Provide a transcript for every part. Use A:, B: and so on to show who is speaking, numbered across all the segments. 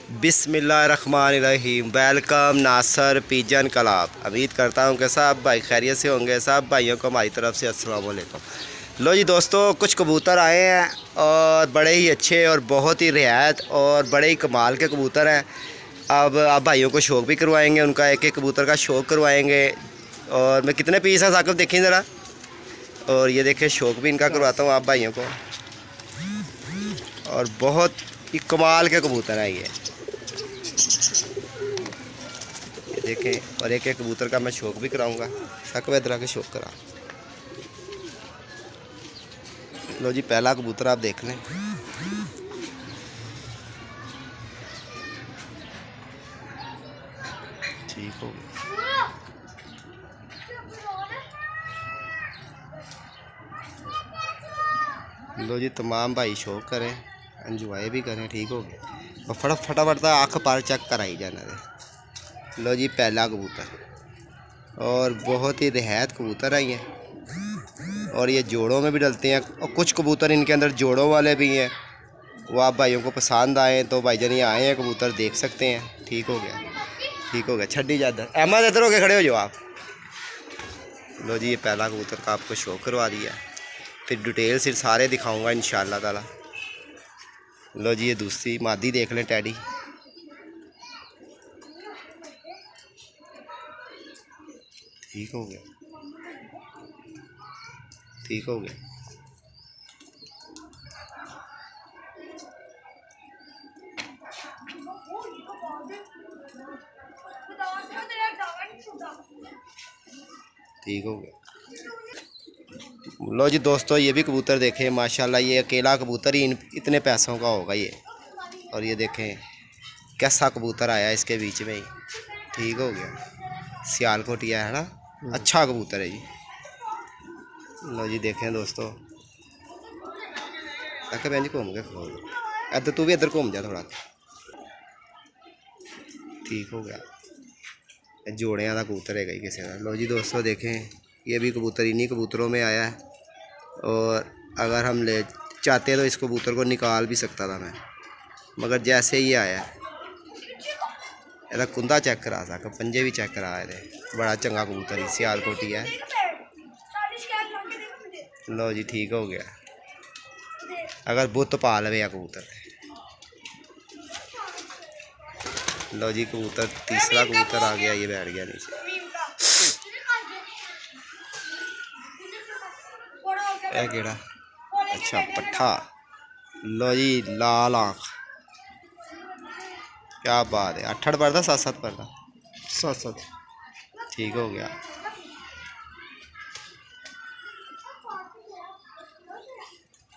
A: बिस्मिल्लाहिर्रहमानिर्रहीम। वेलकम नासर pigeon club. उम्मीद करता हूँ कि सब भाई खैरियत से होंगे। सब भाइयों को हमारी तरफ से अस्सलाम वालेकुम। लो जी दोस्तों, कुछ कबूतर आए हैं और बड़े ही अच्छे और बहुत ही रियायत और बड़े ही कमाल के कबूतर हैं। अब आप भाइयों को शौक़ भी करवाएंगे, उनका एक एक कबूतर का शौक़ करवाएंगे। और मैं कितने पीस हैं साकिब देखें ज़रा, और ये देखें शौक़ भी इनका करवाता हूँ आप भाइयों को। और बहुत ही कमाल के कबूतर हैं ये देखें। और एक एक कबूतर का मैं शौक़ भी कराऊंगा। साकिब इधर आके शौक़ करा। लो जी, पहला कबूतर आप देख लें। ठीक हो गया। लो जी, तमाम भाई शौक़ करें, एंजॉय भी करें। ठीक हो गया। और फटाफट आँख पर चेक कराई जाना है। लो जी, पहला कबूतर और बहुत ही रियायत कबूतर है ये। और ये जोड़ों में भी डलते हैं और कुछ कबूतर इनके अंदर जोड़ों वाले भी हैं। वो आप भाइयों को पसंद आए तो भाईजान ये आए हैं कबूतर देख सकते हैं। ठीक हो गया, ठीक हो गया। छड्डी जा इधर, अहमद इधर होके खड़े हो जाओ आप। लो जी, ये पहला कबूतर का आपको शौक़ करवा दिया। फिर डिटेल से सारे दिखाऊंगा इंशाअल्लाह ताला। लो जी, ये दूसरी मादी देख लें, टैडी। ठीक हो गया, ठीक हो गया। ठीक हो गया। लो जी दोस्तों, ये भी कबूतर देखें माशाल्लाह। ये अकेला कबूतर ही इतने पैसों का होगा ये। और ये देखें कैसा कबूतर आया इसके बीच में ही। ठीक हो गया। सियालकोटिया है ना, अच्छा कबूतर है जी। लो जी देखें दोस्तों, आके बहन जी घूम के खोल इधर, तू भी इधर घूम जा थोड़ा। ठीक हो गया। जोड़ियाँ का कबूतर है ही किसी का। लो जी दोस्तों देखें, ये भी कबूतर इन्हीं कबूतरों में आया है। और अगर हम ले चाहते तो इस कबूतर को निकाल भी सकता था मैं, मगर जैसे ही आया ਇਹਦਾ कुंदा चेक करा सका, पंजे भी चेक कराए थे। बड़ा चंगा कबूतर ही सियालकोटी है। लो जी, ठीक हो गया। अगर बुत पा लवे कबूतर। लो जी, कबूतर तीसरा कबूतर आ गया, ये बैठ गया नीचे। यह केड़ा, अच्छा पट्ठा। लो जी, लाल आँख, क्या बात है। 8 पढ़ता 7 पढ़ता 7। ठीक हो गया।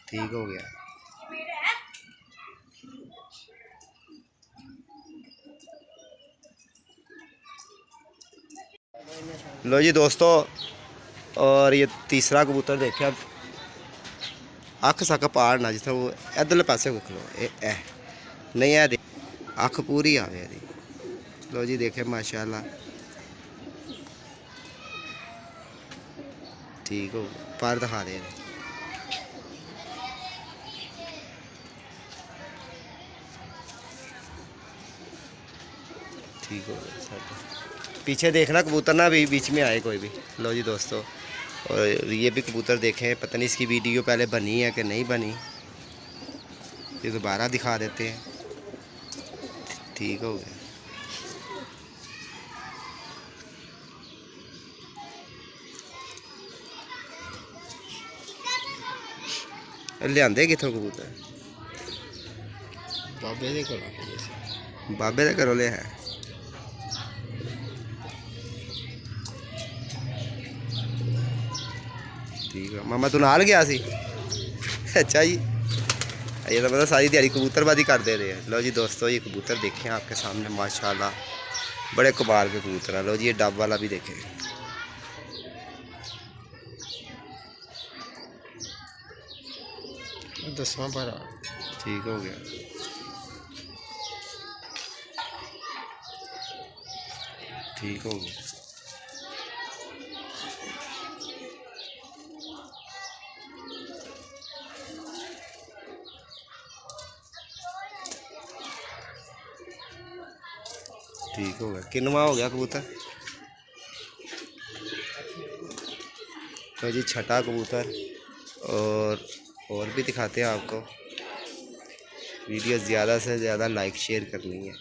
A: ठीक हो गया। लो जी दोस्तों, और ये तीसरा कबूतर देखे अब। अख सक पाड़ना जिस वो इधरले पासे को खलो ए नहीं है, अख पूरी आवे दी। लो जी देखे माशाल्लाह। ठीक हो गया। पर दिखा दे। ठीक हो गया। पीछे देखना कबूतर ना भी बीच में आए कोई भी। लो जी दोस्तों, और ये भी कबूतर देखें, पता नहीं इसकी वीडियो पहले बनी है कि नहीं बनी, ये दोबारा दिखा देते हैं। ठीक हो गया। लियादे कितों कबूतर? बाबे दे घरों। बाबे दे घरों लिया है। ठीक है। मामा तू नाल गया सी? अच्छा जी, ये तो मतलब सारी दिहाड़ी कबूतरबाजी कर दे रहे हैं। लो जी दोस्तों, ये कबूतर देखें आपके सामने माशाल्लाह, बड़े कमाल के कबूतर हैं। लो जी, ये डब वाला भी देखें। दसवां पारा। ठीक हो गया। ठीक हो गया। ठीक हो गया। किनवा हो गया कबूतर? तो जी छठा कबूतर। और भी दिखाते हैं आपको। वीडियो ज़्यादा से ज़्यादा लाइक शेयर करनी है।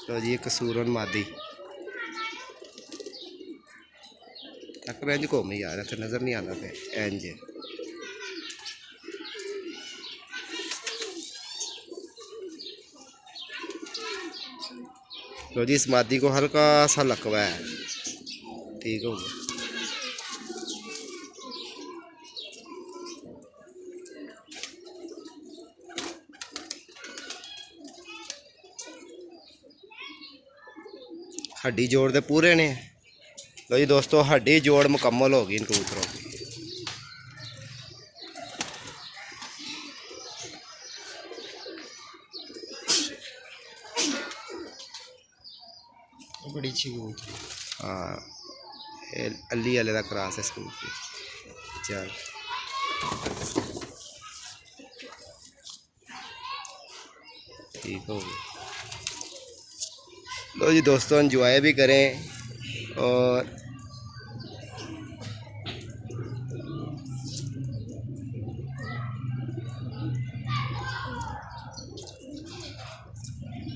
A: तो जी कसूरन मादी तक रेंज घूम ही आ रहा था, नज़र नहीं आता था इंज। तो जी इस मादी को हल्का सा लकवा है। ठीक हो गया। हड्डी जोड़ दे पूरे ने। लो जी दोस्तों हड्डी जोड़ मुकम्मल होगी इन कबूतरों की।
B: बड़ी अच्छी कबूतरी।
A: हाँ अली वाले का क्रॉस है स्कूल की। चल ठीक हो गया। लो जी दोस्तों एंजॉय भी करें और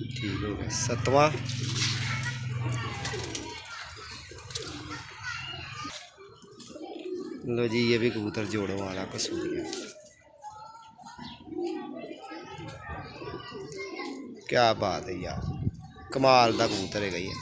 A: ठीक हो गया। सतवां लो जी ये भी कबूतर जोड़ों वाला कसूरिया। क्या बात है यार, कमाल का कबूतर है ये।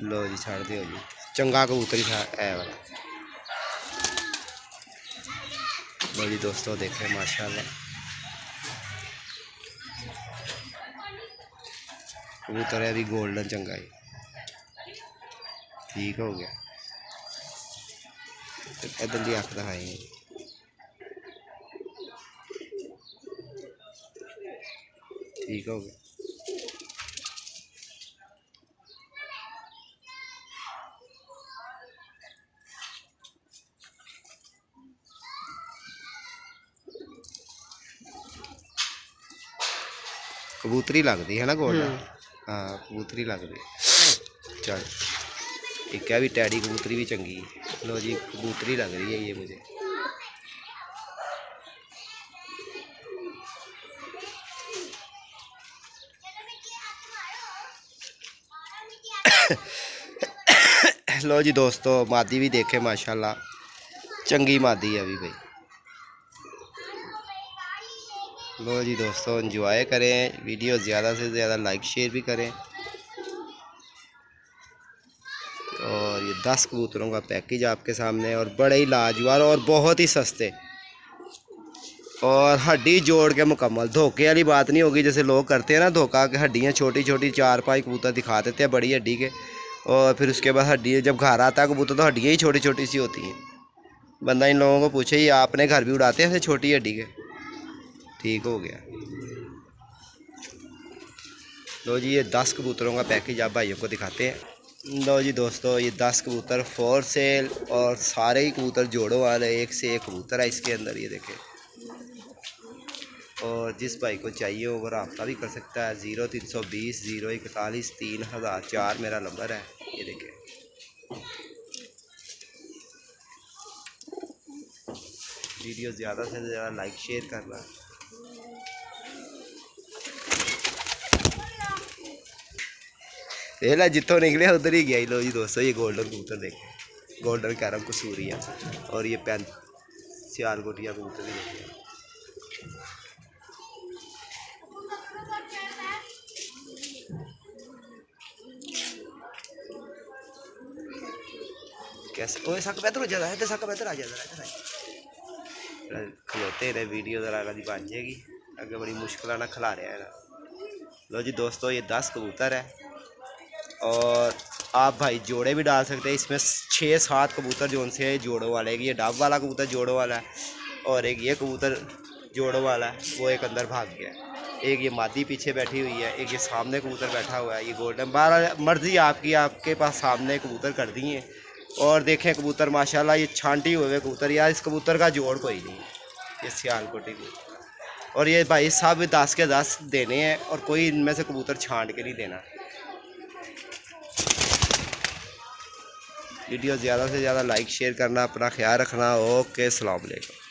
A: लो जी छड़ दियो जी, चंगा कबूतर ही था है वाला। लो जी दोस्तों देखें माशाल्लाह कबूतर है अभी गोल्डन चंगा ही। ठीक हो गया। इधर की अख दिखाई। ठीक हो गया। कबूतरी लगती है ना गोल्डन। हाँ कबूतरी लगती है। चल एक है भी टैडी कबूतरी भी चंगी है। लो जी कबूतरी लग रही है ये मुझे। लो जी दोस्तों मादी भी देखे माशाल्लाह चंगी मादी है अभी भाई। लो जी दोस्तों एंजॉय करें, वीडियो ज़्यादा से ज़्यादा लाइक शेयर भी करें। और ये 10 कबूतरों का पैकेज आपके सामने और बड़े ही लाजवाब और बहुत ही सस्ते और हड्डी जोड़ के मुकम्मल। धोखे वाली बात नहीं होगी जैसे लोग करते हैं ना धोखा कि हड्डियाँ छोटी छोटी 4-5 कबूतर दिखा देते हैं बड़ी हड्डी के और फिर उसके बाद हड्डी जब घर आता है कबूतर तो हड्डियाँ ही छोटी छोटी सी होती हैं। बंदा इन लोगों को पूछे ये आपने घर भी उड़ाते हैं ऐसे छोटी हड्डी के। ठीक हो गया। लो जी ये 10 कबूतरों का पैकेज आप भाइयों को दिखाते हैं। लो जी दोस्तों ये 10 कबूतर फॉर सेल और सारे ही कबूतर जोड़ों वाले, एक से एक कबूतर है इसके अंदर ये देखें। और जिस भाई को चाहिए वो रब्ता भी कर सकता है। 0320 041 3004 मेरा नंबर है ये देखें। वीडियो ज़्यादा से ज़्यादा लाइक शेयर करना। देख ला जितों निकले उधर ही गया। लो जी दोस्तों ये गोल्डन कबूतर देखें, गोल्डन कैरम कसूरिया और ये पैन सियालकोटिया कबूतर भी देखें। कैसे ओए सक बेहतर हो जाता है, सक बेहतर आ जाता है। खलोते रहे वीडियो ज़रा कभी बन जाएगी अगर बड़ी मुश्किल ना खिला रहा है ना। लो जी दोस्तों ये 10 कबूतर है और आप भाई जोड़े भी डाल सकते हैं। इसमें 6-7 कबूतर जो उनसे है जोड़ों वाले, एक ये डब वाला कबूतर जोड़ों वाला है और एक ये कबूतर जोड़ों वाला है, वो एक अंदर भाग गया है। एक ये मादी पीछे बैठी हुई है, एक ये सामने कबूतर बैठा हुआ है, ये गोल्डन। 12 मर्जी आपकी, आपके पास सामने कबूतर कर दिए। और देखें कबूतर माशाल्लाह ये छांटी हुए कबूतर, यार इस कबूतर का जोड़ कोई नहीं है, ये सियालकोटी कबूतर। और ये भाई सब 10 के 10 देने हैं और कोई इनमें से कबूतर छांट के नहीं देना। वीडियो ज़्यादा से ज़्यादा लाइक शेयर करना, अपना ख्याल रखना। ओके, अस्सलाम वालेकुम।